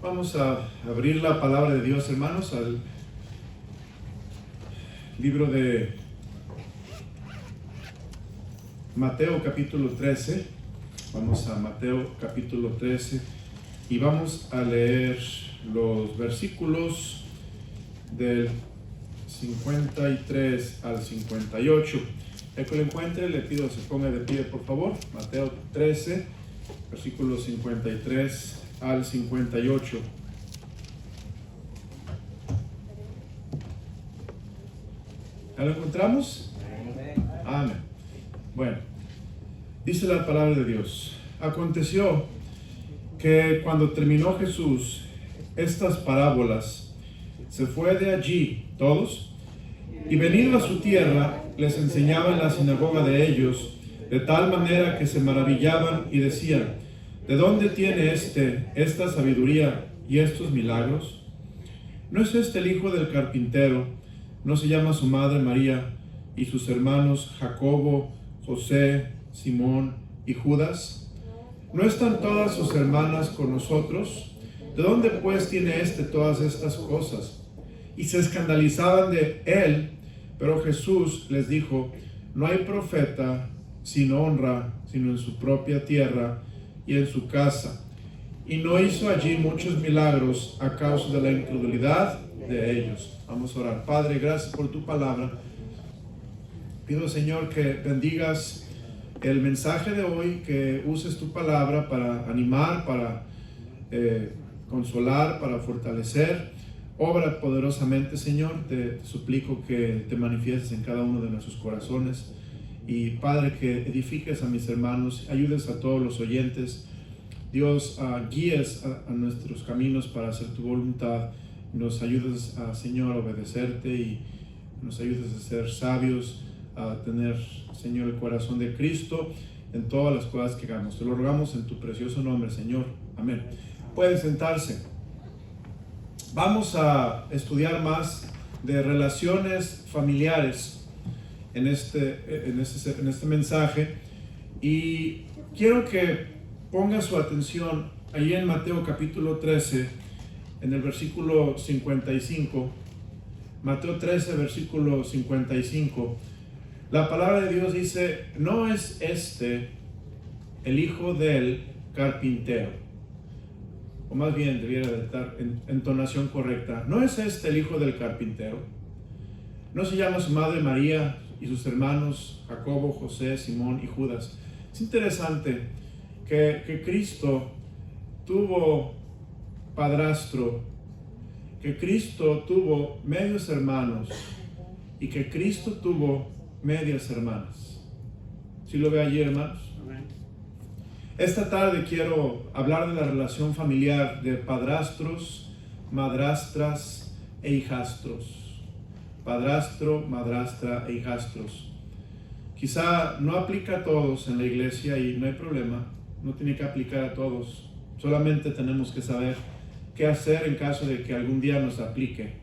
Vamos a abrir la palabra de Dios, hermanos, al libro de Mateo capítulo 13. Vamos a Mateo capítulo 13 y vamos a leer los versículos del 53 al 58. El que lo encuentre, le pido se ponga de pie, por favor. Mateo 13, versículos 53 al 58. ¿Ya lo encontramos? Amén. Bueno, dice la palabra de Dios: aconteció que cuando terminó Jesús estas parábolas, se fue de allí todos, y venido a su tierra, les enseñaba en la sinagoga de ellos, de tal manera que se maravillaban y decían: ¿de dónde tiene esta sabiduría y estos milagros? ¿No es este el hijo del carpintero? ¿No se llama su madre María y sus hermanos Jacobo, José, Simón y Judas? ¿No están todas sus hermanas con nosotros? ¿De dónde pues tiene todas estas cosas? Y se escandalizaban de él, pero Jesús les dijo: no hay profeta sin honra, sino en su propia tierra y en su casa. Y no hizo allí muchos milagros a causa de la incredulidad de ellos. Vamos a orar. Padre, gracias por tu palabra. Pido, Señor, que bendigas el mensaje de hoy, que uses tu palabra para animar, para consolar, para fortalecer. Obra poderosamente, Señor. Te suplico que te manifiestes en cada uno de nuestros corazones. Y, Padre, que edifiques a mis hermanos, ayudes a todos los oyentes. Dios, guíes a nuestros caminos para hacer tu voluntad. Nos ayudes, Señor, a obedecerte, y nos ayudes a ser sabios, a tener, Señor, el corazón de Cristo en todas las cosas que hagamos. Te lo rogamos en tu precioso nombre, Señor. Amén. Pueden sentarse. Vamos a estudiar más de relaciones familiares en este mensaje, y quiero que ponga su atención ahí en Mateo capítulo 13, en el versículo 55. Mateo 13, versículo 55. La palabra de Dios dice: no es este el hijo del carpintero. O más bien debiera de estar en entonación correcta. ¿No es este el hijo del carpintero? ¿No se llama su madre María y sus hermanos Jacobo, José, Simón y Judas? Es interesante que Cristo tuvo padrastro, que Cristo tuvo medios hermanos y que Cristo tuvo medias hermanas. ¿Sí lo ve allí, hermanos? Amén. Esta tarde quiero hablar de la relación familiar de padrastros, madrastras e hijastros. Padrastro, madrastra e hijastros. Quizá no aplica a todos en la iglesia, y no hay problema, no tiene que aplicar a todos. Solamente tenemos que saber qué hacer en caso de que algún día nos aplique,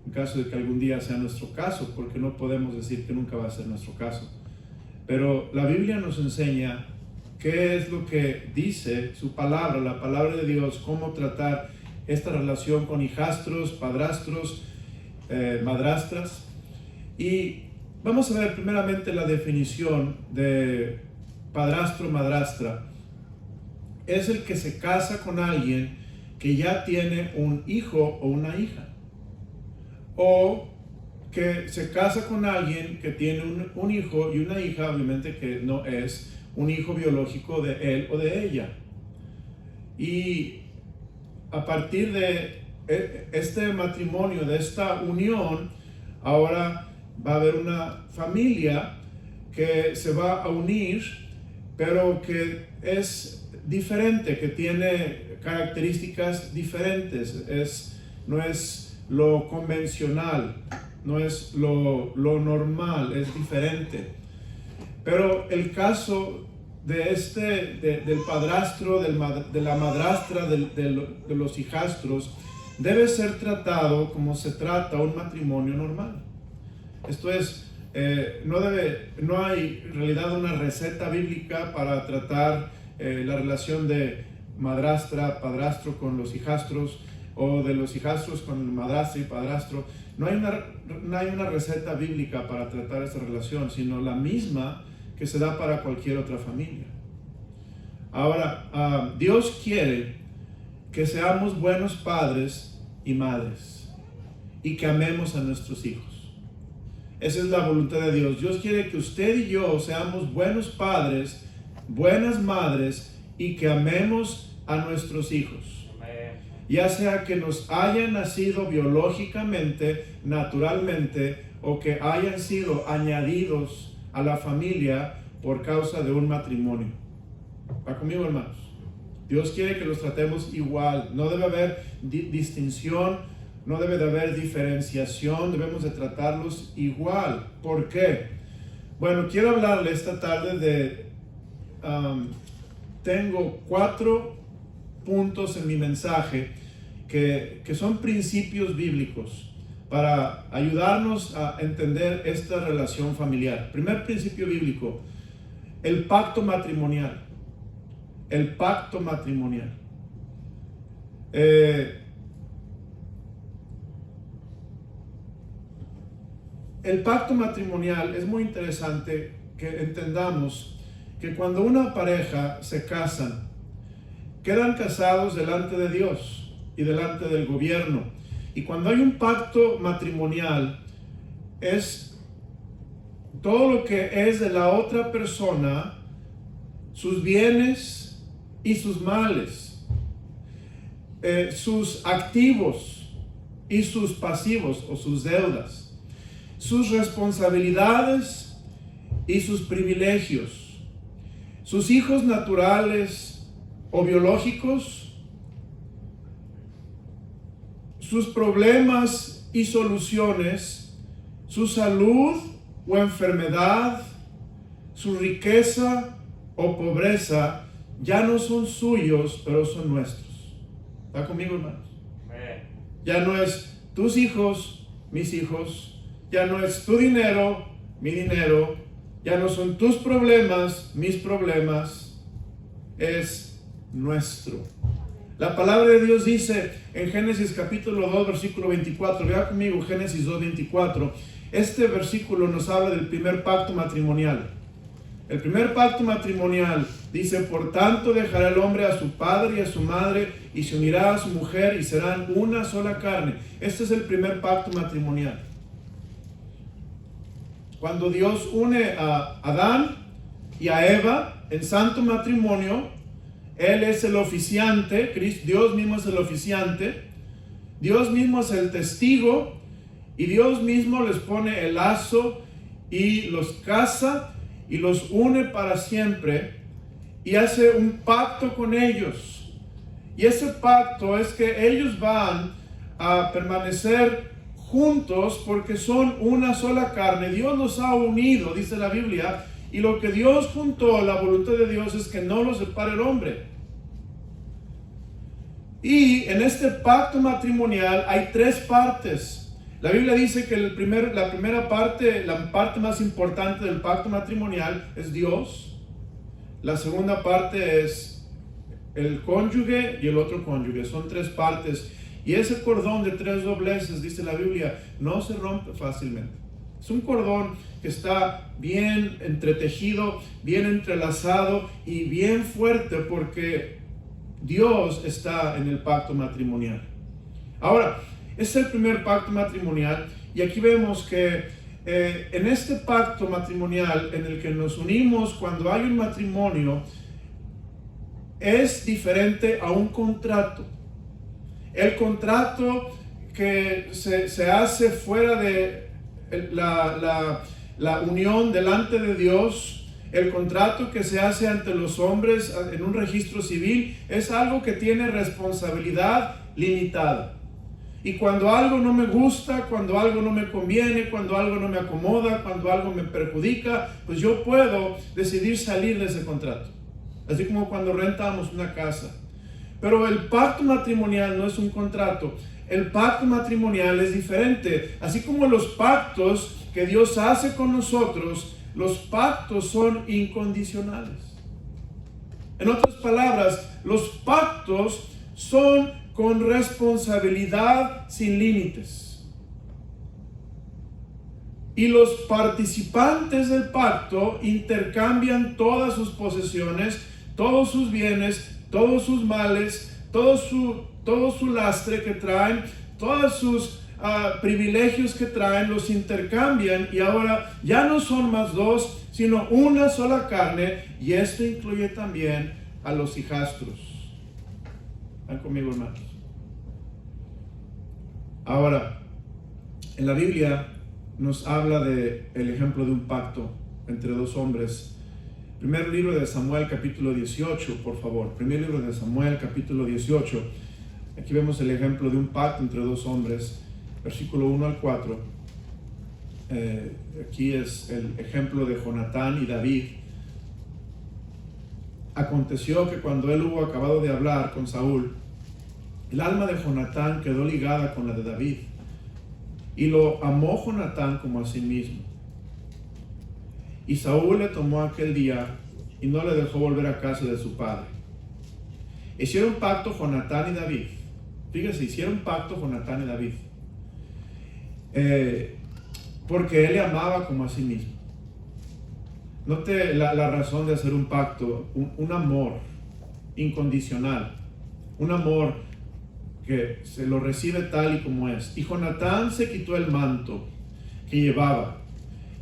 en caso de que algún día sea nuestro caso, porque no podemos decir que nunca va a ser nuestro caso. Pero la Biblia nos enseña qué es lo que dice su palabra, la palabra de Dios, cómo tratar esta relación con hijastros, padrastros, madrastras. Y vamos a ver primeramente la definición de padrastro, madrastra. Es el que se casa con alguien que ya tiene un hijo o una hija, o que se casa con alguien que tiene un hijo y una hija, obviamente que no es un hijo biológico de él o de ella. Y a partir de este matrimonio, de esta unión, ahora va a haber una familia que se va a unir, pero que es diferente, que tiene características diferentes. No es lo convencional, no es lo normal, es diferente. Pero el caso de del padrastro, de la madrastra, de los hijastros, debe ser tratado como se trata un matrimonio normal. Esto es, no hay en realidad una receta bíblica para tratar la relación de madrastra, padrastro con los hijastros, o de los hijastros con el madrastra y padrastro. No hay una receta bíblica para tratar esta relación, sino la misma que se da para cualquier otra familia. Ahora, Dios quiere que seamos buenos padres y madres y que amemos a nuestros hijos. Esa es la voluntad de Dios. Dios quiere que usted y yo seamos buenos padres, buenas madres y que amemos a nuestros hijos. Ya sea que nos hayan nacido biológicamente, naturalmente, o que hayan sido añadidos a la familia por causa de un matrimonio. ¿Va conmigo, hermanos? Dios quiere que los tratemos igual. No debe haber distinción, no debe de haber diferenciación, debemos de tratarlos igual. ¿Por qué? Bueno, quiero hablarle esta tarde de... tengo 4 puntos en mi mensaje que son principios bíblicos para ayudarnos a entender esta relación familiar. Primer principio bíblico, el pacto matrimonial. El pacto matrimonial. El pacto matrimonial es muy interesante que entendamos que cuando una pareja se casan, quedan casados delante de Dios y delante del gobierno. Y cuando hay un pacto matrimonial, es todo lo que es de la otra persona, sus bienes y sus males, sus activos y sus pasivos o sus deudas, sus responsabilidades y sus privilegios, sus hijos naturales o biológicos, sus problemas y soluciones, su salud o enfermedad, su riqueza o pobreza, ya no son suyos, pero son nuestros. ¿Está conmigo, hermanos? Ya no es tus hijos, mis hijos, ya no es tu dinero, mi dinero, ya no son tus problemas, mis problemas, es nuestro. La palabra de Dios dice en Génesis capítulo 2, versículo 24, vea conmigo Génesis 2, 24, este versículo nos habla del primer pacto matrimonial. El primer pacto matrimonial dice: por tanto dejará el hombre a su padre y a su madre y se unirá a su mujer y serán una sola carne. Este es el primer pacto matrimonial. Cuando Dios une a Adán y a Eva en santo matrimonio, Él es el oficiante, Dios mismo es el oficiante, Dios mismo es el testigo y Dios mismo les pone el lazo y los casa y los une para siempre y hace un pacto con ellos. Y ese pacto es que ellos van a permanecer juntos porque son una sola carne. Dios los ha unido, dice la Biblia, y lo que Dios juntó, la voluntad de Dios es que no lo separe el hombre. Y en este pacto matrimonial hay 3 partes. La Biblia dice que la primera parte, la parte más importante del pacto matrimonial es Dios. La segunda parte es el cónyuge y el otro cónyuge. Son 3 partes. Y ese cordón de 3 dobleces, dice la Biblia, no se rompe fácilmente. Es un cordón que está bien entretejido, bien entrelazado y bien fuerte porque Dios está en el pacto matrimonial. Ahora, este es el primer pacto matrimonial y aquí vemos que en este pacto matrimonial en el que nos unimos cuando hay un matrimonio es diferente a un contrato. El contrato que se hace fuera de la unión delante de Dios, el contrato que se hace ante los hombres en un registro civil, es algo que tiene responsabilidad limitada. Y cuando algo no me gusta, cuando algo no me conviene, cuando algo no me acomoda, cuando algo me perjudica, pues yo puedo decidir salir de ese contrato. Así como cuando rentamos una casa. Pero el pacto matrimonial no es un contrato. El pacto matrimonial es diferente. Así como los pactos que Dios hace con nosotros, los pactos son incondicionales. En otras palabras, los pactos son con responsabilidad sin límites. Y los participantes del pacto intercambian todas sus posesiones, todos sus bienes, todos sus males, todo su lastre que traen, todos sus privilegios que traen, los intercambian y ahora ya no son más dos, sino una sola carne, y esto incluye también a los hijastros. ¿Están conmigo, hermanos? Ahora, en la Biblia nos habla del ejemplo de un pacto entre dos hombres. Primer libro de Samuel, capítulo 18, por favor. Primer libro de Samuel, capítulo 18. Aquí vemos el ejemplo de un pacto entre dos hombres, versículo 1 al 4. Aquí es el ejemplo de Jonatán y David. Aconteció que cuando él hubo acabado de hablar con Saúl, el alma de Jonatán quedó ligada con la de David, y lo amó Jonatán como a sí mismo. Y Saúl le tomó aquel día y no le dejó volver a casa de su padre. Hicieron pacto Jonatán y David. Fíjense, hicieron pacto Jonatán y David. Porque él le amaba como a sí mismo. Note la razón de hacer un pacto, un amor incondicional, un amor que se lo recibe tal y como es. Y Jonatán se quitó el manto que llevaba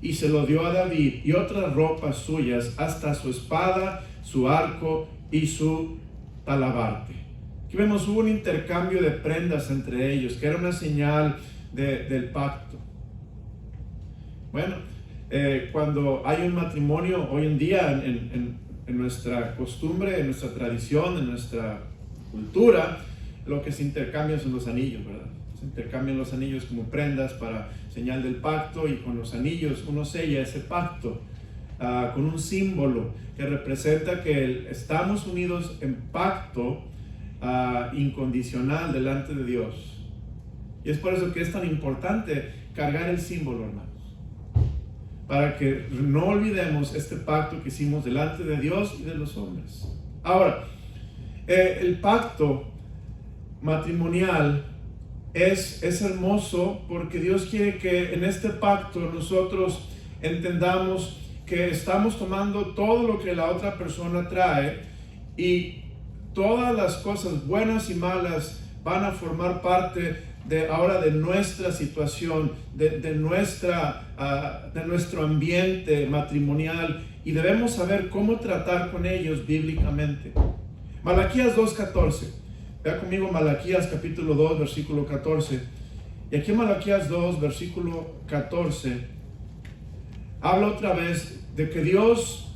y se lo dio a David y otras ropas suyas, hasta su espada, su arco y su talabarte. Aquí vemos, hubo un intercambio de prendas entre ellos, que era una señal del pacto. Bueno, cuando hay un matrimonio hoy en día en nuestra costumbre, en nuestra tradición, en nuestra cultura, lo que se intercambian son los anillos, ¿verdad? Se intercambian los anillos como prendas para señal del pacto, y con los anillos uno sella ese pacto con un símbolo que representa que estamos unidos en pacto incondicional delante de Dios. Y es por eso que es tan importante cargar el símbolo, hermanos, para que no olvidemos este pacto que hicimos delante de Dios y de los hombres. Ahora, el pacto matrimonial es hermoso porque Dios quiere que en este pacto nosotros entendamos que estamos tomando todo lo que la otra persona trae, y todas las cosas buenas y malas van a formar parte de nuestra situación, de nuestro ambiente matrimonial, y debemos saber cómo tratar con ellos bíblicamente. Malaquías 2:14. Vea conmigo Malaquías capítulo 2, versículo 14. Y aquí en Malaquías 2, versículo 14, habla otra vez de que Dios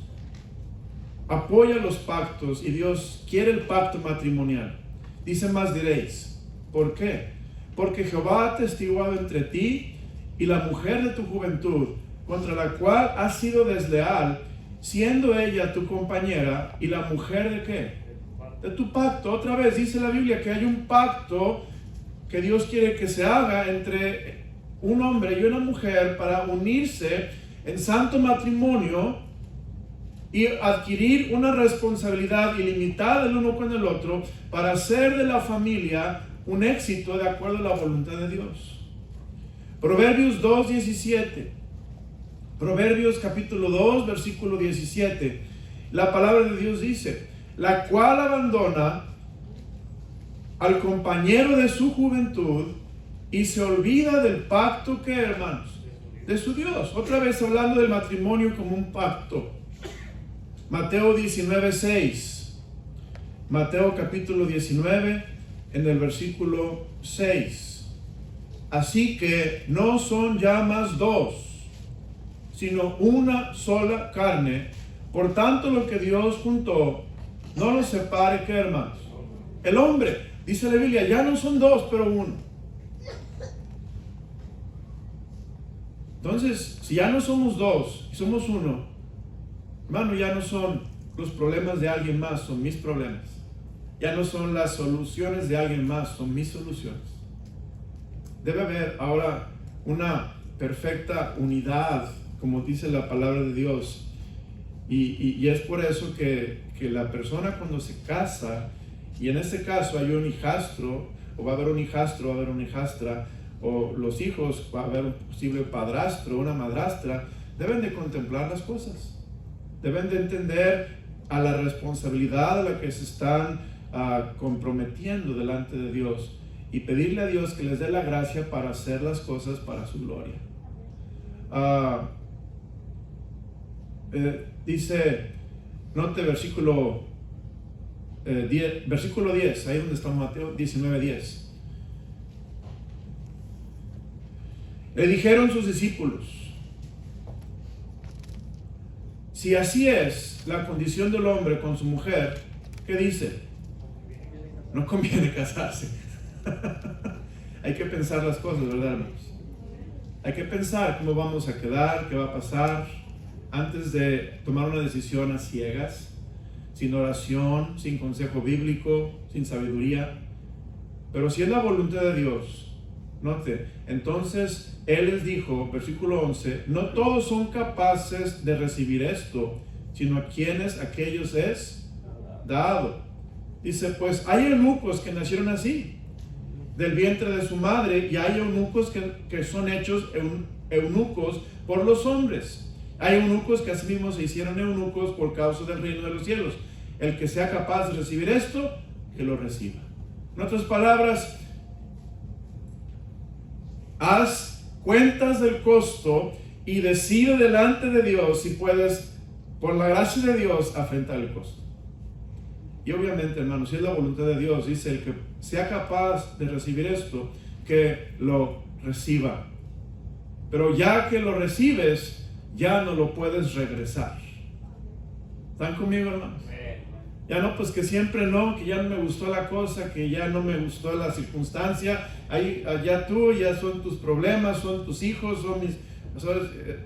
apoya los pactos y Dios quiere el pacto matrimonial. Dice más, diréis, ¿por qué? Porque Jehová ha atestiguado entre ti y la mujer de tu juventud, contra la cual has sido desleal, siendo ella tu compañera, y la mujer de ¿qué? De tu pacto. Otra vez dice la Biblia que hay un pacto que Dios quiere que se haga entre un hombre y una mujer para unirse en santo matrimonio y adquirir una responsabilidad ilimitada el uno con el otro para hacer de la familia un éxito de acuerdo a la voluntad de Dios. Proverbios 2:17. Proverbios capítulo 2, versículo 17. La palabra de Dios dice: la cual abandona al compañero de su juventud y se olvida del pacto que, hermanos, de su Dios. Otra vez hablando del matrimonio como un pacto. Mateo 19:6. Mateo capítulo 19, en el versículo 6. Así que no son ya más dos, sino una sola carne. Por tanto, lo que Dios juntó, no lo separe, ¿qué, hermanos? El hombre. Dice la Biblia, ya no son dos, pero uno. Entonces, si ya no somos dos, y somos uno, hermano, ya no son los problemas de alguien más, son mis problemas. Ya no son las soluciones de alguien más, son mis soluciones. Debe haber ahora una perfecta unidad, como dice la palabra de Dios. Y es por eso que la persona cuando se casa, y en este caso hay un hijastro, o va a haber un hijastro, va a haber una hijastra, o los hijos, va a haber un posible padrastro, una madrastra, deben de contemplar las cosas. Deben de entender a la responsabilidad a la que se están comprometiendo delante de Dios y pedirle a Dios que les dé la gracia para hacer las cosas para su gloria. Dice, note versículo 10, ahí donde está Mateo 19:10. Le dijeron sus discípulos: si así es la condición del hombre con su mujer, ¿qué dice? No conviene casarse. Hay que pensar las cosas, ¿verdad, hermanos? Hay que pensar cómo vamos a quedar, qué va a pasar, antes de tomar una decisión a ciegas, sin oración, sin consejo bíblico, sin sabiduría. Pero si es la voluntad de Dios, note, entonces Él les dijo, versículo 11, no todos son capaces de recibir esto, sino a quienes aquellos es dado. Dice, pues hay eunucos que nacieron así, del vientre de su madre, y hay eunucos que son hechos eunucos por los hombres. Hay eunucos que asimismo se hicieron eunucos por causa del reino de los cielos. El que sea capaz de recibir esto, que lo reciba. En otras palabras, haz cuentas del costo y decide delante de Dios si puedes, por la gracia de Dios, afrontar el costo. Y obviamente, hermanos, si es la voluntad de Dios, dice, el que sea capaz de recibir esto, que lo reciba. Pero ya que lo recibes, ya no lo puedes regresar. ¿Están conmigo, hermanos? Ya no, pues que siempre no, que ya no me gustó la cosa, que ya no me gustó la circunstancia, ahí, ya tú, ya son tus problemas, son tus hijos, son mis...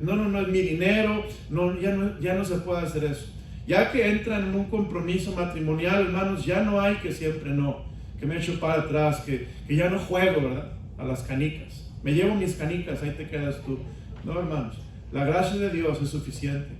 No, es mi dinero, ya no se puede hacer eso. Ya que entran en un compromiso matrimonial, hermanos, ya no hay que siempre no, que me echo para atrás, que ya no juego, ¿verdad? A las canicas. Me llevo mis canicas, ahí te quedas tú. No, hermanos, la gracia de Dios es suficiente.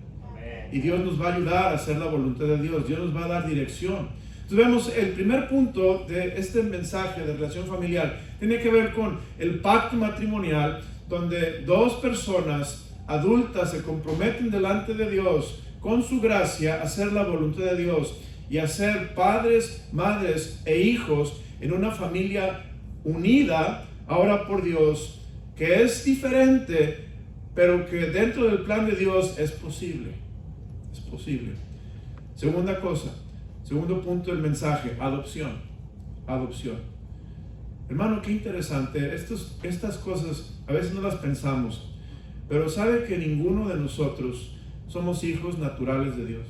Y Dios nos va a ayudar a hacer la voluntad de Dios. Dios nos va a dar dirección. Entonces vemos el primer punto de este mensaje de relación familiar. Tiene que ver con el pacto matrimonial, donde dos personas adultas se comprometen delante de Dios con su gracia a hacer la voluntad de Dios y a ser padres, madres e hijos en una familia unida ahora por Dios, que es diferente, pero que dentro del plan de Dios es posible. Es posible. Segunda cosa, segundo punto del mensaje, adopción. Adopción. Hermano, qué interesante. Estas cosas a veces no las pensamos, pero sabe que ninguno de nosotros somos hijos naturales de Dios.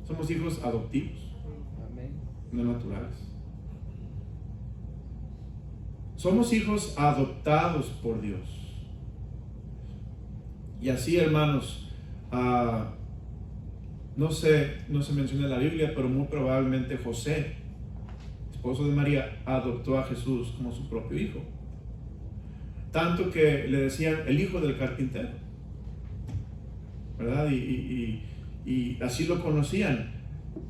Somos hijos adoptivos, no naturales. Somos hijos adoptados por Dios. Y así, hermanos, no se menciona en la Biblia, pero muy probablemente José, esposo de María, adoptó a Jesús como su propio hijo. Tanto que le decían el hijo del carpintero, ¿verdad? Y así lo conocían.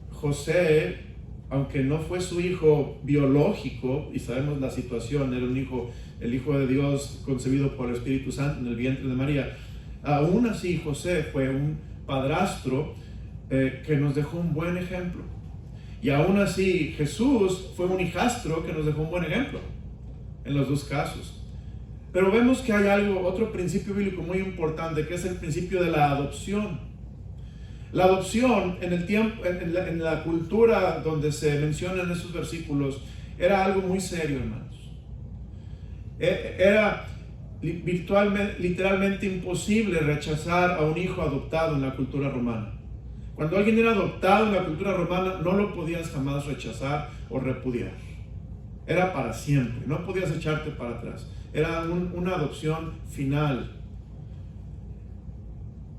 José, aunque no fue su hijo biológico, y sabemos la situación, era el hijo de Dios concebido por el Espíritu Santo en el vientre de María, aún así José fue un padrastro que nos dejó un buen ejemplo. Y aún así Jesús fue un hijastro que nos dejó un buen ejemplo en los dos casos. Pero vemos que hay otro principio bíblico muy importante, que es el principio de la adopción. La adopción en la cultura donde se mencionan esos versículos era algo muy serio, hermanos. Era literalmente imposible rechazar a un hijo adoptado en la cultura romana. Cuando alguien era adoptado en la cultura romana, no lo podías jamás rechazar o repudiar. Era para siempre, no podías echarte para atrás. Era una adopción final.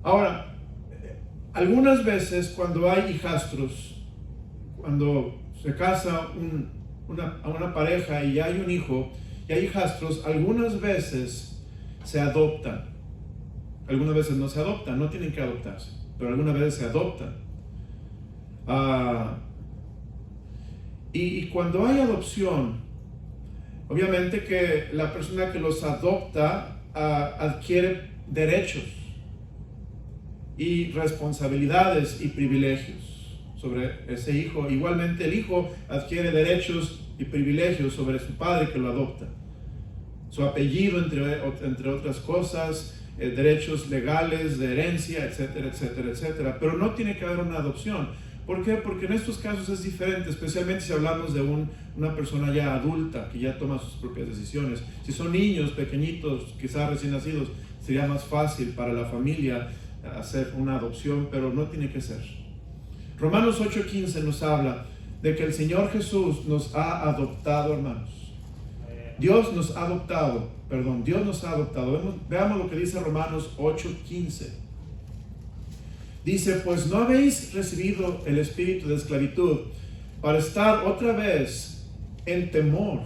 Ahora, algunas veces cuando hay hijastros, cuando se casa una pareja y hay un hijo y hay hijastros, algunas veces se adoptan. Algunas veces no se adoptan, no tienen que adoptarse, pero algunas veces se adoptan. Y cuando hay adopción, obviamente que la persona que los adopta adquiere derechos y responsabilidades y privilegios sobre ese hijo. Igualmente el hijo adquiere derechos y privilegios sobre su padre que lo adopta. Su apellido, entre otras cosas, derechos legales de herencia, etcétera, etcétera, etcétera. Pero no tiene que haber una adopción. ¿Por qué? Porque en estos casos es diferente, especialmente si hablamos de una persona ya adulta que ya toma sus propias decisiones. Si son niños pequeñitos, quizás recién nacidos, sería más fácil para la familia hacer una adopción, pero no tiene que ser. Romanos 8:15 nos habla de que el Señor Jesús nos ha adoptado, hermanos. Dios nos ha adoptado. Veamos lo que dice Romanos 8:15. Dice, pues no habéis recibido el espíritu de esclavitud para estar otra vez en temor,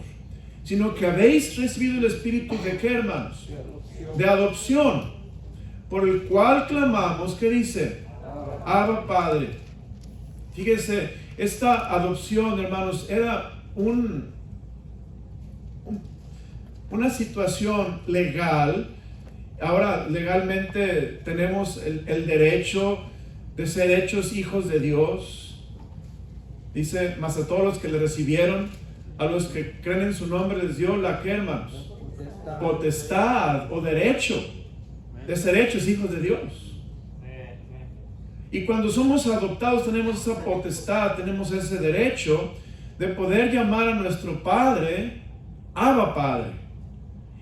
sino que habéis recibido el espíritu de ¿qué, hermanos? De adopción, por el cual clamamos, ¿qué dice? Abba, Padre. Fíjense, esta adopción, hermanos, era una situación legal. Ahora legalmente tenemos el derecho de ser hechos hijos de Dios. Dice, mas a todos los que le recibieron, a los que creen en su nombre, les dio la ¿qué, hermanos? Potestad o derecho de ser hechos hijos de Dios. Y cuando somos adoptados tenemos esa potestad, tenemos ese derecho de poder llamar a nuestro Padre Abba, Padre,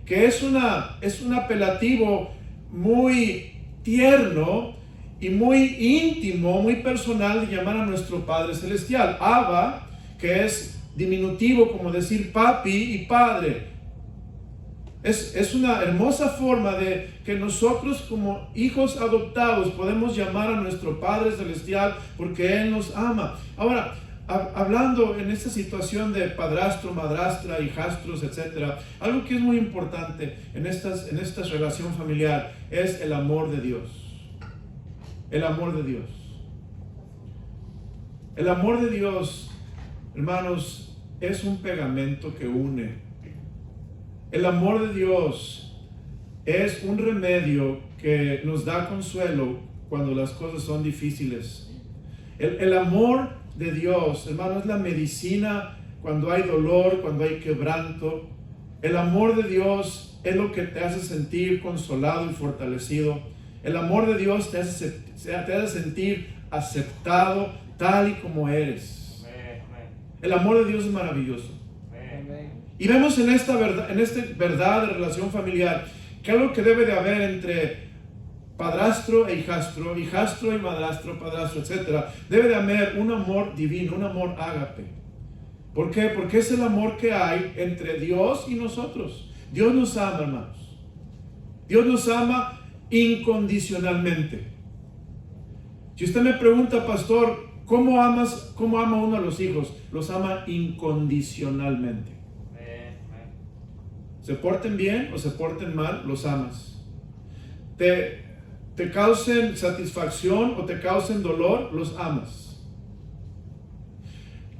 que es un apelativo muy tierno y muy íntimo, muy personal de llamar a nuestro Padre Celestial. Abba, que es diminutivo como decir papi y padre. Es una hermosa forma de que nosotros como hijos adoptados podemos llamar a nuestro Padre Celestial porque Él nos ama. Ahora, hablando en esta situación de padrastro, madrastra, hijastros, etcétera, algo que es muy importante en esta relación familiar es el amor de Dios. El amor de Dios. El amor de Dios, hermanos, es un pegamento que une. El amor de Dios es un remedio que nos da consuelo cuando las cosas son difíciles. El amor de Dios, hermano, es la medicina cuando hay dolor, cuando hay quebranto. El amor de Dios es lo que te hace sentir consolado y fortalecido. El amor de Dios te hace sentir aceptado tal y como eres. El amor de Dios es maravilloso. Y vemos en esta verdad de relación familiar que algo que debe de haber entre padrastro e hijastro, hijastro y madrastro, padrastro, etc. Debe de haber un amor divino, un amor ágape. ¿Por qué? Porque es el amor que hay entre Dios y nosotros. Dios nos ama, hermanos. Dios nos ama incondicionalmente. Si usted me pregunta, pastor, ¿cómo ama uno a los hijos? Los ama incondicionalmente. Se porten bien o se porten mal, los amas. Te causen satisfacción o te causen dolor, los amas.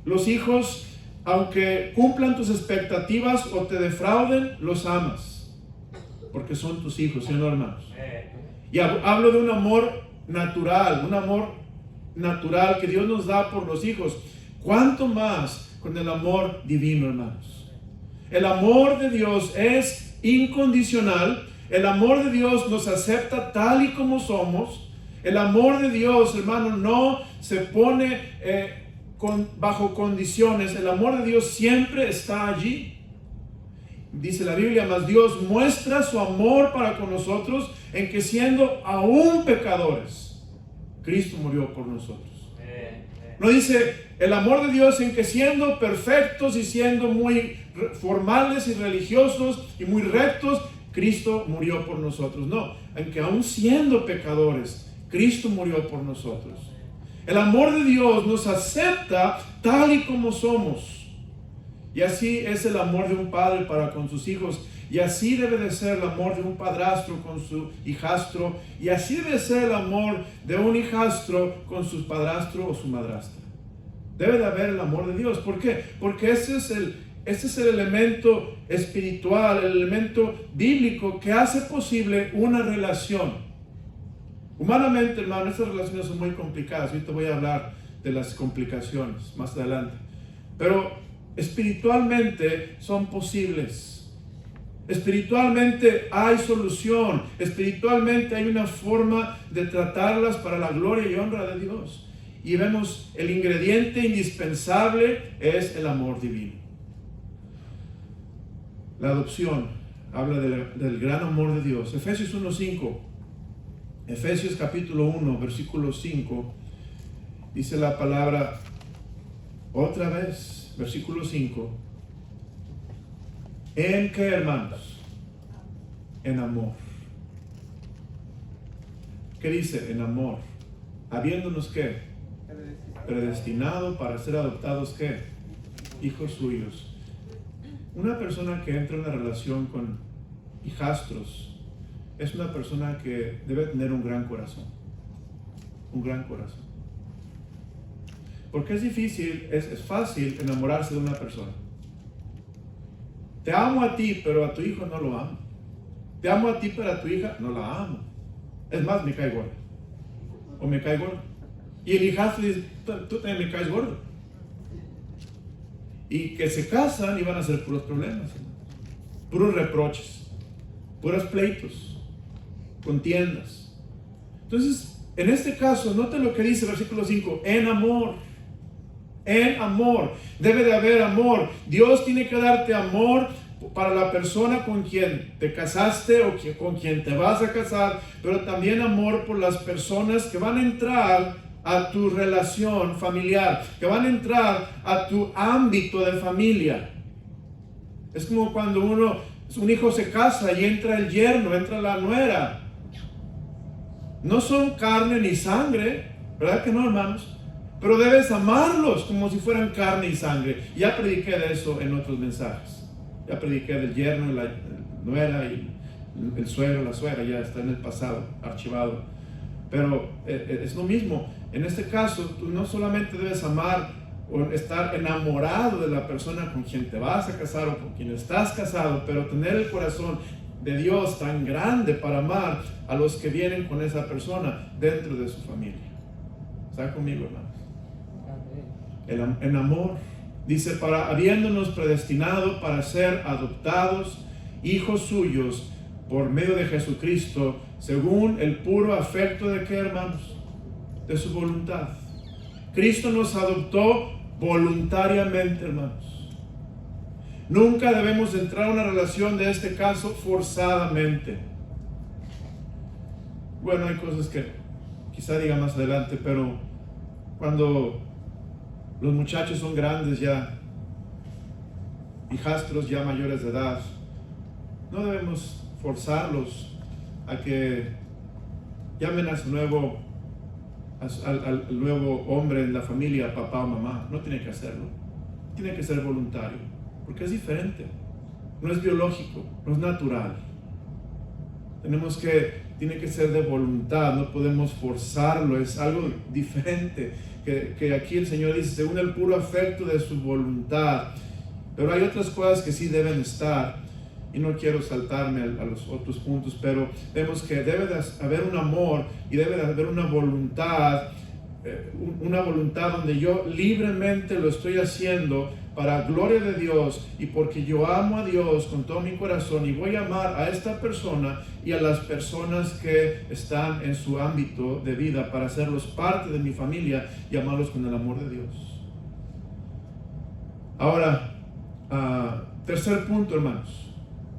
Los hijos, aunque cumplan tus expectativas o te defrauden, los amas. Porque son tus hijos, ¿sí o no, hermanos? Y hablo de un amor natural que Dios nos da por los hijos. ¿Cuánto más con el amor divino, hermanos? El amor de Dios es incondicional. El amor de Dios nos acepta tal y como somos. El amor de Dios, hermano, no se pone bajo condiciones. El amor de Dios siempre está allí. Dice la Biblia, mas Dios muestra su amor para con nosotros en que siendo aún pecadores, Cristo murió por nosotros. No dice el amor de Dios en que siendo perfectos y siendo muy formales y religiosos y muy rectos, Cristo murió por nosotros. No, en que aún siendo pecadores, Cristo murió por nosotros. El amor de Dios nos acepta tal y como somos. Y así es el amor de un padre para con sus hijos. Y así debe de ser el amor de un padrastro con su hijastro. Y así debe ser el amor de un hijastro con su padrastro o su madrastra. Debe de haber el amor de Dios. ¿Por qué? Porque ese es el elemento espiritual, el elemento bíblico que hace posible una relación. Humanamente, hermano, estas relaciones son muy complicadas. Ahorita voy a hablar de las complicaciones más adelante. Pero espiritualmente son posibles. Espiritualmente hay solución. Espiritualmente hay una forma de tratarlas para la gloria y honra de Dios. Y vemos el ingrediente indispensable es el amor divino. La adopción habla del gran amor de Dios. Efesios 1:5. Efesios capítulo 1, versículo 5. Dice la palabra otra vez, versículo 5. ¿En qué, hermanos? En amor. ¿Qué dice? En amor. Habiéndonos, ¿qué? Predestinado para ser adoptados, ¿qué? Hijos suyos. Una persona que entra en una relación con hijastros es una persona que debe tener un gran corazón. Un gran corazón. Porque es difícil, es fácil enamorarse de una persona. Te amo a ti, pero a tu hijo no lo amo. Te amo a ti, pero a tu hija no la amo. Es más, me cae gordo. O me cae gordo. Y el hijastro dice, tú también me caes gordo. Y que se casan y van a ser puros problemas, puros reproches, puros pleitos, contiendas. Entonces, en este caso, note lo que dice el versículo 5, en amor. En amor, debe de haber amor. Dios tiene que darte amor para la persona con quien te casaste o con quien te vas a casar, pero también amor por las personas que van a entrar a tu relación familiar, que van a entrar a tu ámbito de familia. Es como cuando un hijo se casa y entra el yerno, entra la nuera. No son carne ni sangre, ¿verdad que no, hermanos? Pero debes amarlos como si fueran carne y sangre. Ya prediqué de eso en otros mensajes. Ya prediqué del yerno, la nuera y el suegro, la suegra, ya está en el pasado, archivado. Pero es lo mismo. En este caso, tú no solamente debes amar o estar enamorado de la persona con quien te vas a casar o con quien estás casado, pero tener el corazón de Dios tan grande para amar a los que vienen con esa persona dentro de su familia. ¿Está conmigo, hermanos? En amor, dice, habiéndonos predestinado para ser adoptados hijos suyos por medio de Jesucristo, según el puro afecto de ¿qué, hermanos? De su voluntad. Cristo nos adoptó voluntariamente, hermanos. Nunca debemos entrar a una relación de este caso forzadamente. Bueno, hay cosas que quizá diga más adelante, pero cuando los muchachos son grandes ya, hijastros ya mayores de edad, no debemos forzarlos a que llamen a su al nuevo hombre en la familia, papá o mamá. No tiene que hacerlo. Tiene que ser voluntario, porque es diferente. No es biológico, no es natural. Tiene que ser de voluntad, no podemos forzarlo, es algo diferente. Que aquí el Señor dice, según el puro afecto de su voluntad. Pero hay otras cosas que sí deben estar, y no quiero saltarme a los otros puntos, pero vemos que debe de haber un amor y debe de haber una voluntad donde yo libremente lo estoy haciendo para gloria de Dios y porque yo amo a Dios con todo mi corazón y voy a amar a esta persona y a las personas que están en su ámbito de vida para hacerlos parte de mi familia y amarlos con el amor de Dios. Ahora, tercer punto, hermanos.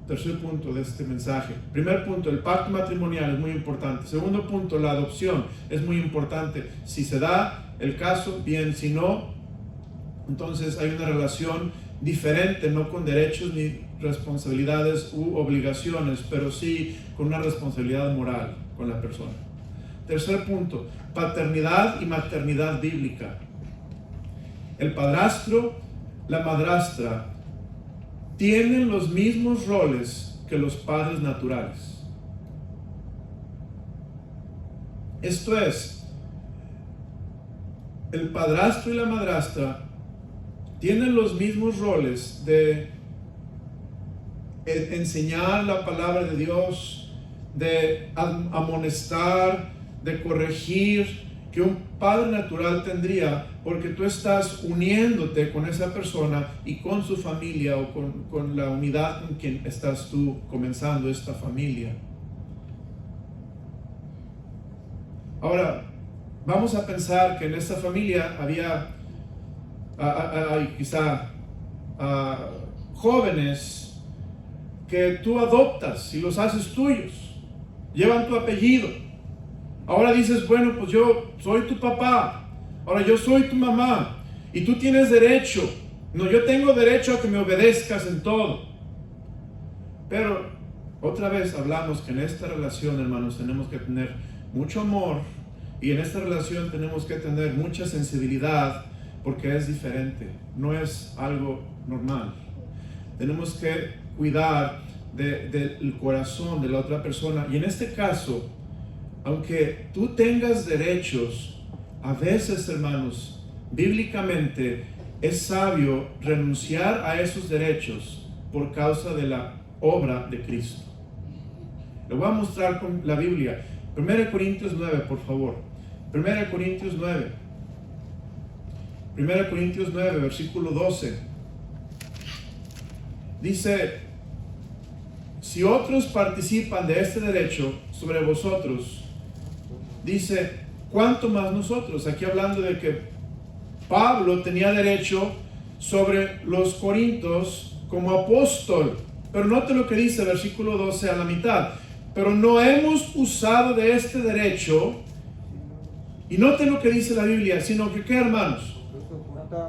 Tercer punto de este mensaje. Primer punto, el pacto matrimonial es muy importante. Segundo punto, la adopción es muy importante. Si se da el caso, bien. Si no, entonces hay una relación diferente, no con derechos ni responsabilidades u obligaciones, pero sí con una responsabilidad moral con la persona. Tercer punto, paternidad y maternidad bíblica. El padrastro, la madrastra, tienen los mismos roles que los padres naturales. Esto es, el padrastro y la madrastra tienen los mismos roles de enseñar la palabra de Dios, de amonestar, de corregir, que un padre natural tendría, porque tú estás uniéndote con esa persona y con su familia, o con la unidad con quien estás tú comenzando esta familia. Ahora, vamos a pensar que en esta familia había quizá jóvenes que tú adoptas y los haces tuyos, llevan tu apellido. Ahora dices, bueno, pues yo soy tu papá, ahora yo soy tu mamá, y tú tienes derecho, no, yo tengo derecho a que me obedezcas en todo. Pero otra vez hablamos que en esta relación, hermanos, tenemos que tener mucho amor, y en esta relación tenemos que tener mucha sensibilidad, porque es diferente, no es algo normal. Tenemos que cuidar del corazón de la otra persona, y en este caso, aunque tú tengas derechos, a veces, hermanos, bíblicamente es sabio renunciar a esos derechos por causa de la obra de Cristo. Le voy a mostrar con la Biblia. 1 Corintios 9, por favor. 1 Corintios 9. 1 Corintios 9, versículo 12. Dice: si otros participan de este derecho sobre vosotros, dice, ¿cuánto más nosotros? Aquí hablando de que Pablo tenía derecho sobre los corintios como apóstol. Pero note lo que dice versículo 12 a la mitad. Pero no hemos usado de este derecho. Y note lo que dice la Biblia, sino que, ¿qué, hermanos?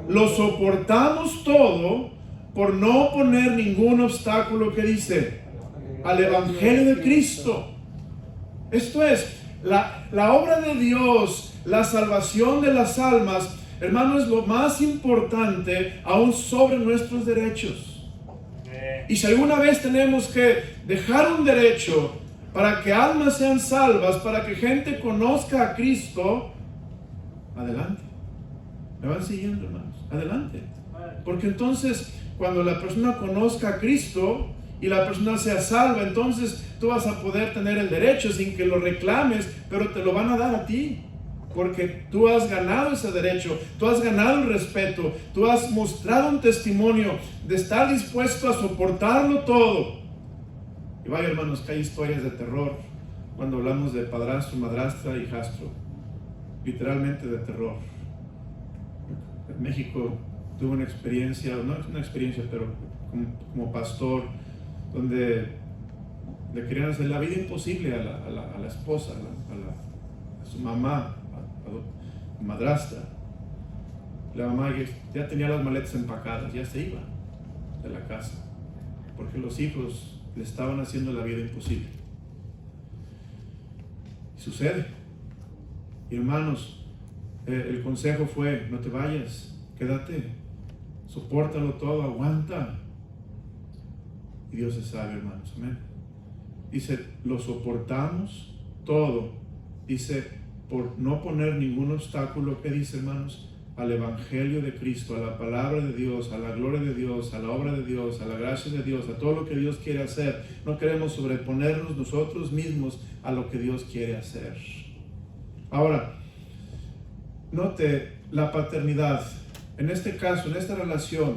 Lo soportamos todo por no poner ningún obstáculo, que dice, al Evangelio de Cristo. Esto es, la obra de Dios, la salvación de las almas, hermano, es lo más importante aún sobre nuestros derechos. Y si alguna vez tenemos que dejar un derecho para que almas sean salvas, para que gente conozca a Cristo, adelante. ¿Me van siguiendo, hermanos? Adelante. Porque entonces, cuando la persona conozca a Cristo y la persona sea salva, entonces tú vas a poder tener el derecho sin que lo reclames, pero te lo van a dar a ti, porque tú has ganado ese derecho, tú has ganado el respeto, tú has mostrado un testimonio de estar dispuesto a soportarlo todo. Y vaya, hermanos, que hay historias de terror cuando hablamos de padrastro, madrastra, hijastro, literalmente de terror. En México tuve una experiencia, no es una experiencia, pero como pastor, donde le querían hacer la vida imposible a la esposa, a su mamá, a madrastra. La mamá ya tenía las maletas empacadas, ya se iba de la casa, porque los hijos le estaban haciendo la vida imposible. Y sucede. Y hermanos, el consejo fue, no te vayas, quédate, sopórtalo todo, aguanta. Y Dios es sabio, hermanos, amén. Dice, lo soportamos todo, dice, por no poner ningún obstáculo, ¿qué dice, hermanos? Al Evangelio de Cristo, a la palabra de Dios, a la gloria de Dios, a la obra de Dios, a la gracia de Dios, a todo lo que Dios quiere hacer. No queremos sobreponernos nosotros mismos a lo que Dios quiere hacer. Ahora, note la paternidad. En este caso, en esta relación,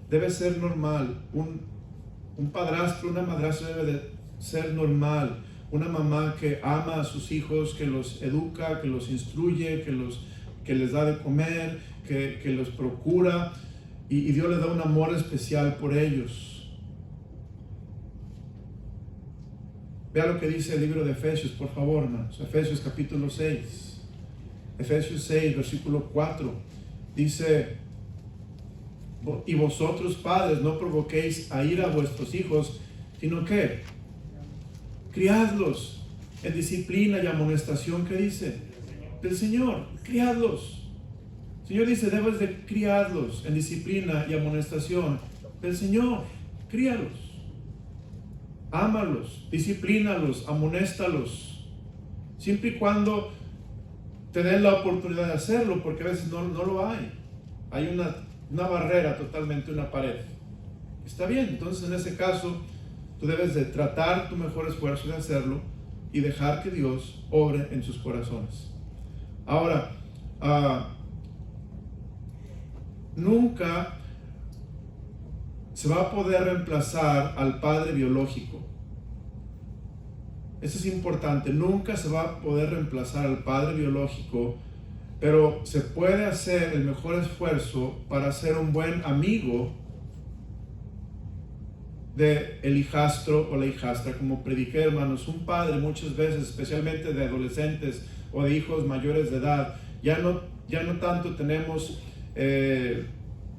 debe ser normal. Un padrastro, una madrastra debe de ser normal. Una mamá que ama a sus hijos, que los educa, que los instruye, que les da de comer, que los procura, y Dios les da un amor especial por ellos. Vea lo que dice el libro de Efesios, por favor, hermanos. Efesios capítulo 6. Efesios 6, versículo 4. Dice, y vosotros, padres, no provoquéis a ira a vuestros hijos, sino que criadlos en disciplina y amonestación, ¿qué dice? Del Señor, criadlos. El Señor dice, debes de criarlos en disciplina y amonestación del Señor, críalos. ámalos, disciplínalos, amonéstalos, siempre y cuando te den la oportunidad de hacerlo, porque a veces no lo hay. Hay una barrera totalmente, una pared. Está bien, entonces en ese caso tú debes de tratar tu mejor esfuerzo de hacerlo y dejar que Dios obre en sus corazones. Ahora, nunca se va a poder reemplazar al padre biológico. Eso es importante, nunca se va a poder reemplazar al padre biológico, pero se puede hacer el mejor esfuerzo para ser un buen amigo del hijastro o la hijastra. Como prediqué, hermanos, un padre muchas veces, especialmente de adolescentes o de hijos mayores de edad, ya no tanto tenemos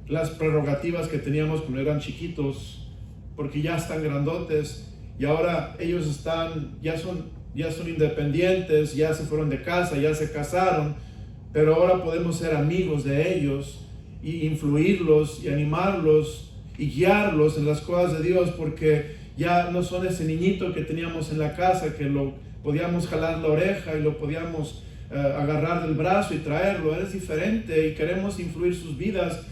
las prerrogativas que teníamos cuando eran chiquitos, porque ya están grandotes y ahora ellos ya son independientes, ya se fueron de casa, ya se casaron, pero ahora podemos ser amigos de ellos y influirlos y animarlos y guiarlos en las cosas de Dios, porque ya no son ese niñito que teníamos en la casa, que lo podíamos jalar la oreja y lo podíamos agarrar del brazo y traerlo. Es diferente y queremos influir sus vidas,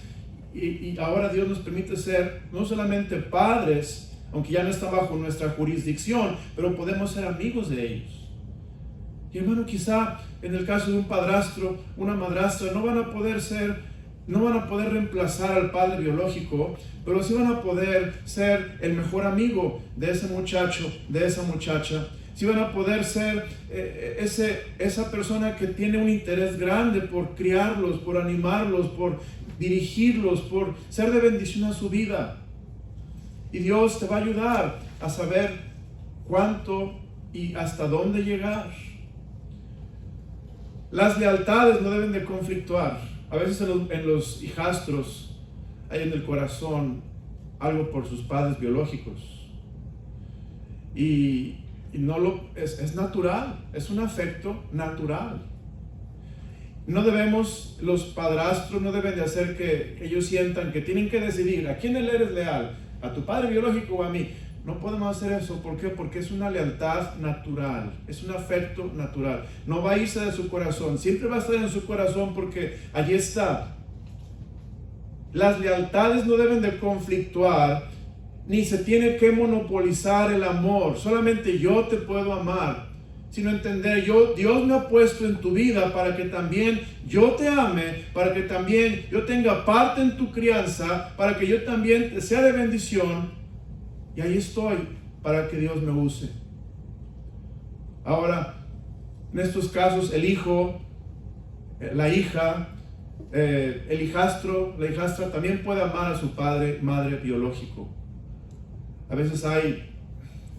y ahora Dios nos permite ser no solamente padres, aunque ya no está bajo nuestra jurisdicción, pero podemos ser amigos de ellos. Y hermano, quizá en el caso de un padrastro, una madrastra, no van a poder reemplazar al padre biológico, pero sí van a poder ser el mejor amigo de ese muchacho, de esa muchacha. Sí van a poder ser esa persona que tiene un interés grande por criarlos, por animarlos, por dirigirlos, por ser de bendición a su vida. Y Dios te va a ayudar a saber cuánto y hasta dónde llegar. Las lealtades no deben de conflictuar. A veces en los hijastros hay en el corazón algo por sus padres biológicos. Y es natural, es un afecto natural. No debemos, los padrastros no deben de hacer que ellos sientan que tienen que decidir a quién le eres leal, a tu padre biológico o a mí. No podemos hacer eso. ¿Por qué? Porque es una lealtad natural, es un afecto natural. No va a irse de su corazón, siempre va a estar en su corazón porque allí está. Las lealtades no deben de conflictuar, ni se tiene que monopolizar el amor. Solamente yo te puedo amar, sino entender, Dios me ha puesto en tu vida para que también yo te ame, para que también yo tenga parte en tu crianza, para que yo también te sea de bendición. Y ahí estoy para que Dios me use. Ahora, en estos casos, el hijo, la hija, el hijastro, la hijastra también puede amar a su padre, madre biológico. A veces hay,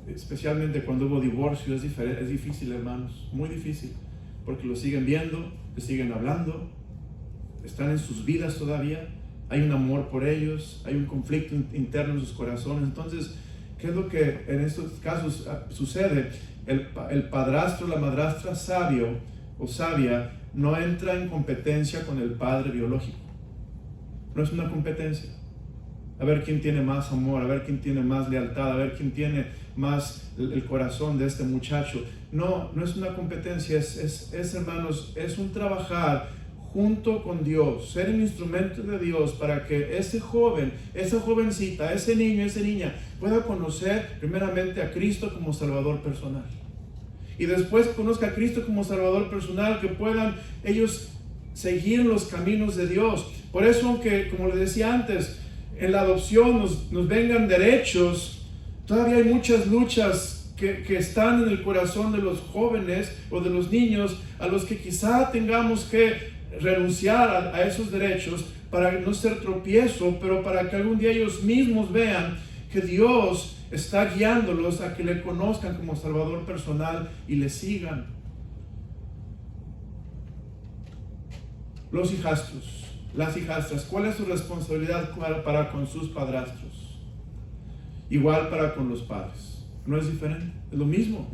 especialmente cuando hubo divorcio, es difícil, hermanos, muy difícil, porque lo siguen viendo, le siguen hablando, están en sus vidas todavía, hay un amor por ellos, hay un conflicto interno en sus corazones. Entonces, ¿qué es lo que en estos casos sucede? El padrastro, la madrastra sabio o sabia no entra en competencia con el padre biológico. No es una competencia. A ver quién tiene más amor, a ver quién tiene más lealtad, a ver quién tiene más el corazón de este muchacho. No es una competencia, hermanos, es un trabajar junto con Dios, ser un instrumento de Dios para que ese joven, esa jovencita, ese niño, esa niña pueda conocer primeramente a Cristo como Salvador personal. Y después conozca a Cristo como Salvador personal, que puedan ellos seguir los caminos de Dios. Por eso, aunque, como les decía antes, en la adopción nos vengan derechos, todavía hay muchas luchas que están en el corazón de los jóvenes o de los niños, a los que quizá tengamos que renunciar a esos derechos para no ser tropiezo, pero para que algún día ellos mismos vean que Dios está guiándolos a que le conozcan como Salvador personal y le sigan. Los hijastros, las hijastras, ¿cuál es su responsabilidad para con sus padrastros? Igual para con los padres, no es diferente, es lo mismo.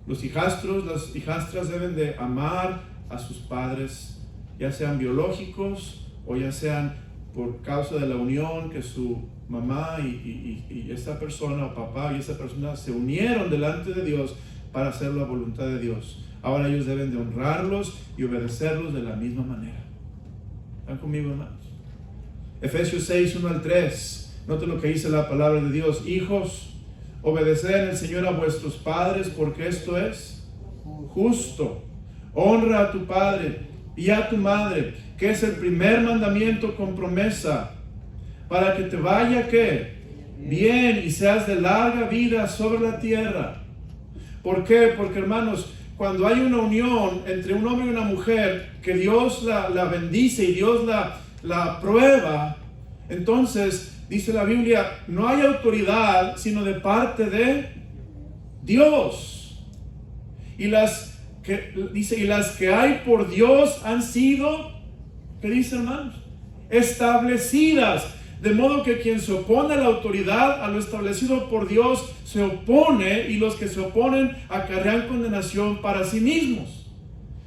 Los hijastros, las hijastras deben de amar a sus padres, ya sean biológicos o ya sean por causa de la unión que su mamá y esta persona, o papá y esta persona se unieron delante de Dios para hacer la voluntad de Dios. Ahora ellos deben de honrarlos y obedecerlos de la misma manera. ¿Están conmigo, hermanos? Efesios 6, 1 al 3. Noten lo que dice la palabra de Dios. Hijos, obedeced en el Señor a vuestros padres, porque esto es justo. Honra a tu padre y a tu madre, que es el primer mandamiento con promesa, para que te vaya, ¿qué? Bien, y seas de larga vida sobre la tierra. ¿Por qué? Porque, hermanos, cuando hay una unión entre un hombre y una mujer, que Dios la bendice y Dios la aprueba, entonces, dice la Biblia, no hay autoridad sino de parte de Dios. Y las que hay por Dios han sido, ¿qué dice, hermanos? Establecidas. De modo que quien se opone a la autoridad, a lo establecido por Dios, se opone, y los que se oponen acarrean condenación para sí mismos.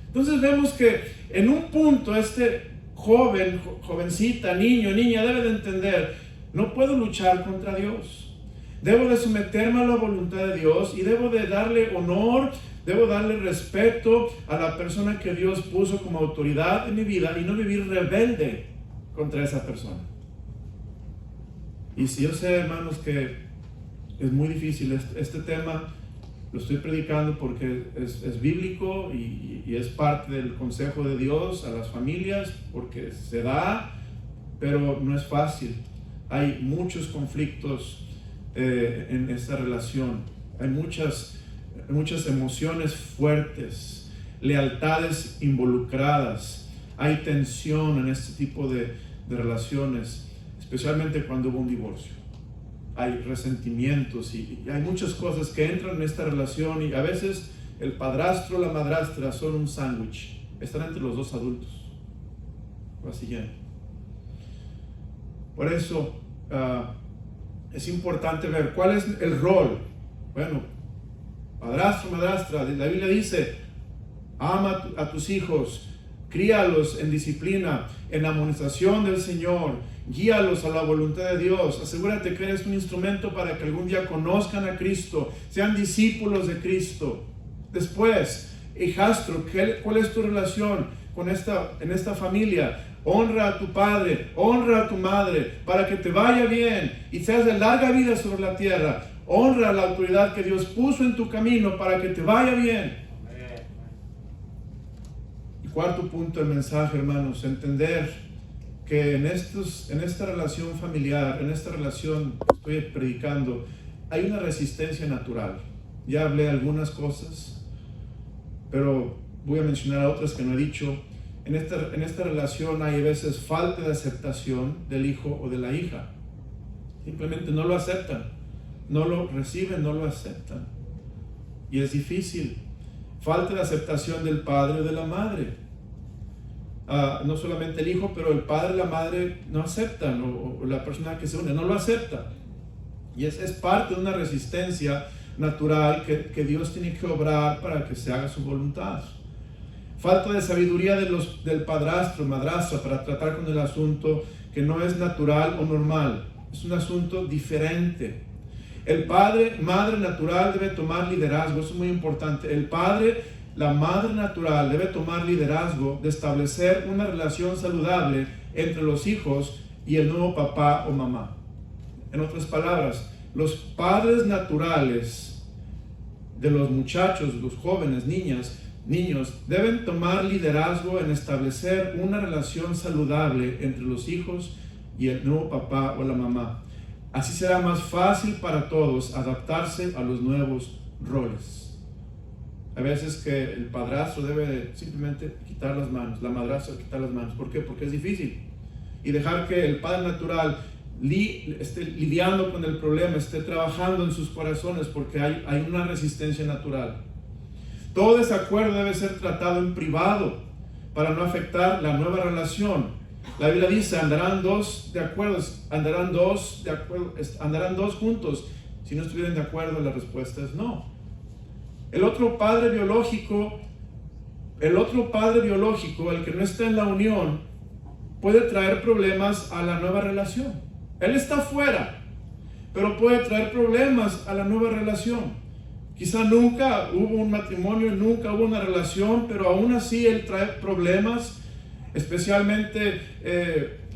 Entonces vemos que en un punto este jovencita, niño, niña debe de entender: no puedo luchar contra Dios. Debo de someterme a la voluntad de Dios y debo de darle honor, debo darle respeto a la persona que Dios puso como autoridad en mi vida y no vivir rebelde contra esa persona. Y si yo sé, hermanos, que es muy difícil este tema, lo estoy predicando porque es bíblico y es parte del consejo de Dios a las familias, porque se da, pero no es fácil. Hay muchos conflictos en esta relación. Hay muchas emociones fuertes, lealtades involucradas. Hay tensión en este tipo de relaciones, especialmente cuando hubo un divorcio. Hay resentimientos y hay muchas cosas que entran en esta relación, y a veces el padrastro o la madrastra son un sándwich. Están entre los dos adultos. Así ya. Por eso es importante ver cuál es el rol. Bueno, padrastro, madrastra, la Biblia dice: ama a tus hijos, críalos en disciplina, en amonestación del Señor, guíalos a la voluntad de Dios, asegúrate que eres un instrumento para que algún día conozcan a Cristo, sean discípulos de Cristo. Después, hijastro, ¿cuál es tu relación en esta familia? Honra a tu padre, honra a tu madre, para que te vaya bien y seas de larga vida sobre la tierra. Honra a la autoridad que Dios puso en tu camino para que te vaya bien. Y cuarto punto del mensaje, hermanos: entender que en esta relación familiar, en esta relación que estoy predicando, hay una resistencia natural. Ya hablé algunas cosas, pero voy a mencionar otras que no he dicho. En esta relación hay a veces falta de aceptación del hijo o de la hija. Simplemente no lo aceptan, no lo reciben, no lo aceptan. Y es difícil. Falta de aceptación del padre o de la madre. No solamente el hijo, pero el padre y la madre no aceptan, o la persona que se une no lo acepta. Y es parte de una resistencia natural que Dios tiene que obrar para que se haga su voluntad. Falta de sabiduría del padrastro, madrastra, para tratar con el asunto que no es natural o normal. Es un asunto diferente. El padre, madre natural debe tomar liderazgo. Eso es muy importante. El padre, la madre natural debe tomar liderazgo de establecer una relación saludable entre los hijos y el nuevo papá o mamá. En otras palabras, los padres naturales de los muchachos, los jóvenes, niños, deben tomar liderazgo en establecer una relación saludable entre los hijos y el nuevo papá o la mamá. Así será más fácil para todos adaptarse a los nuevos roles. A veces que el padrastro debe simplemente quitar las manos, la madrastra quitar las manos. ¿Por qué? Porque es difícil. Y dejar que el padre natural esté lidiando con el problema, esté trabajando en sus corazones, porque hay una resistencia natural. Todo desacuerdo debe ser tratado en privado para no afectar la nueva relación. La Biblia dice: andarán dos juntos. Si no estuvieran de acuerdo, la respuesta es no. El otro padre biológico, el que no está en la unión, puede traer problemas a la nueva relación. Él está fuera, pero puede traer problemas a la nueva relación. Quizá nunca hubo un matrimonio, nunca hubo una relación, pero aún así él trae problemas, especialmente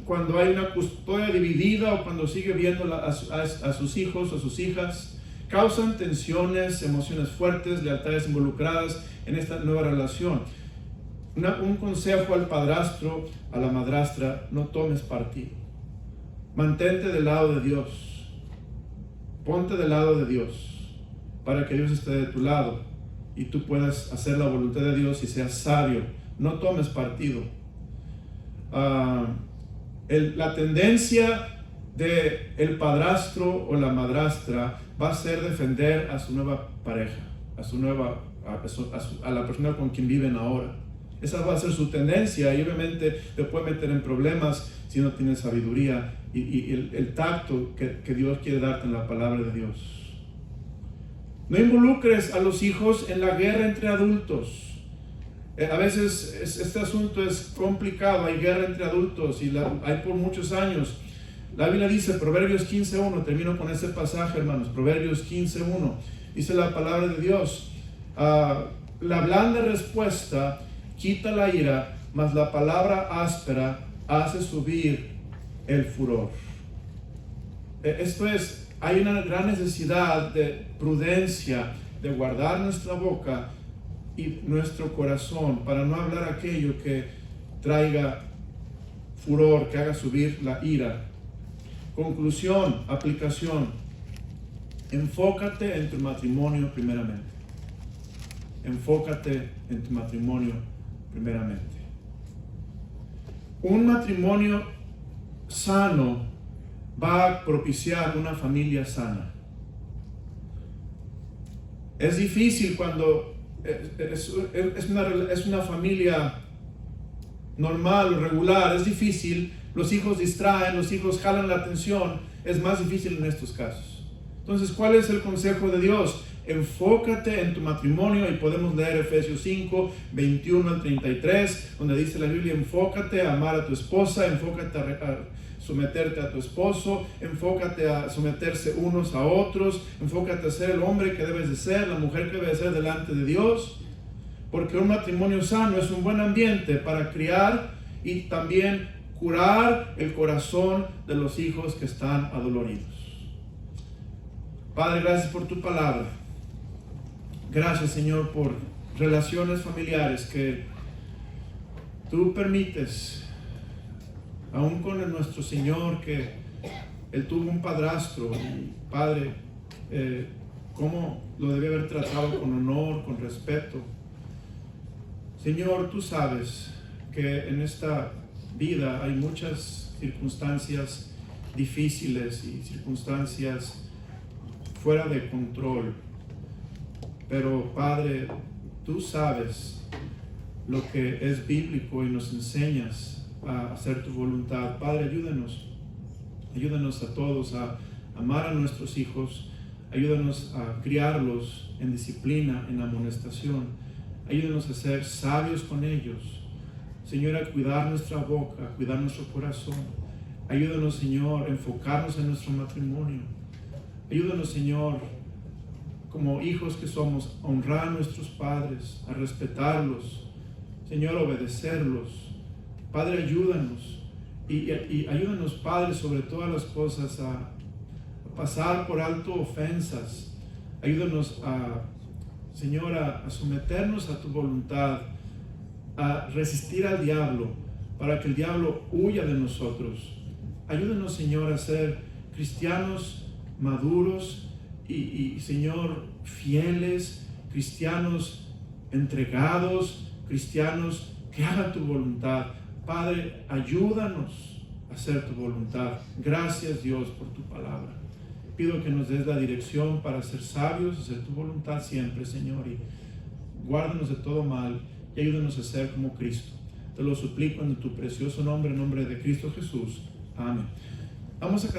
cuando hay una custodia dividida o cuando sigue viendo a sus hijos o sus hijas. Causan tensiones, emociones fuertes, lealtades involucradas en esta nueva relación. Un consejo al padrastro, a la madrastra: no tomes partido. Mantente del lado de Dios. Ponte del lado de Dios, para que Dios esté de tu lado y tú puedas hacer la voluntad de Dios y seas sabio. No tomes partido. La tendencia del padrastro o la madrastra va a ser defender a su nueva pareja, a la persona con quien viven ahora. Esa va a ser su tendencia, y obviamente te puede meter en problemas si no tienes sabiduría y el tacto que Dios quiere darte en la palabra de Dios. No involucres a los hijos en la guerra entre adultos. A veces este asunto es complicado. Hay guerra entre adultos y hay por muchos años. La Biblia dice, Proverbios 15:1, termino con ese pasaje, hermanos. Proverbios 15:1, dice la palabra de Dios: la blanda respuesta quita la ira, mas la palabra áspera hace subir el furor. Esto es, hay una gran necesidad de prudencia, de guardar nuestra boca y nuestro corazón para no hablar aquello que traiga furor, que haga subir la ira. Conclusión, aplicación: enfócate en tu matrimonio primeramente. Enfócate en tu matrimonio primeramente. Un matrimonio sano va a propiciar una familia sana. Es difícil cuando es una familia normal o regular. Es difícil, los hijos distraen, los hijos jalan la atención. Es más difícil en estos casos. Entonces, ¿cuál es el consejo de Dios? Enfócate en tu matrimonio, y podemos leer Efesios 5, 21 al 33, donde dice la Biblia: enfócate a amar a tu esposa, enfócate a someterte a tu esposo, enfócate a someterse unos a otros, enfócate a ser el hombre que debes de ser, la mujer que debes de ser delante de Dios, porque un matrimonio sano es un buen ambiente para criar y también curar el corazón de los hijos que están adoloridos. Padre, gracias por tu palabra. Gracias, Señor, por relaciones familiares que tú permites, aún con nuestro Señor, que Él tuvo un padrastro. Y Padre, cómo lo debía haber tratado con honor, con respeto. Señor, tú sabes que en esta vida hay muchas circunstancias difíciles y circunstancias fuera de control. Pero Padre, tú sabes lo que es bíblico y nos enseñas a hacer tu voluntad. Padre, ayúdanos a todos a amar a nuestros hijos, ayúdanos a criarlos en disciplina, en amonestación, ayúdanos a ser sabios con ellos. Señor, a cuidar nuestra boca, a cuidar nuestro corazón. Ayúdanos, Señor, a enfocarnos en nuestro matrimonio. Ayúdanos, Señor, como hijos que somos, a honrar a nuestros padres, a respetarlos, Señor, a obedecerlos. Padre, ayúdanos y ayúdanos, Padre, sobre todas las cosas a pasar por alto ofensas. Ayúdanos Señor, a someternos a tu voluntad, a resistir al diablo, para que el diablo huya de nosotros. Ayúdanos, Señor, a ser cristianos maduros y Señor, fieles, cristianos entregados, cristianos que hagan tu voluntad. Padre, ayúdanos a hacer tu voluntad. Gracias, Dios, por tu palabra. Pido que nos des la dirección para ser sabios, hacer tu voluntad siempre, Señor, y guárdanos de todo mal y ayúdanos a ser como Cristo. Te lo suplico en tu precioso nombre, en nombre de Cristo Jesús. Amén. Vamos a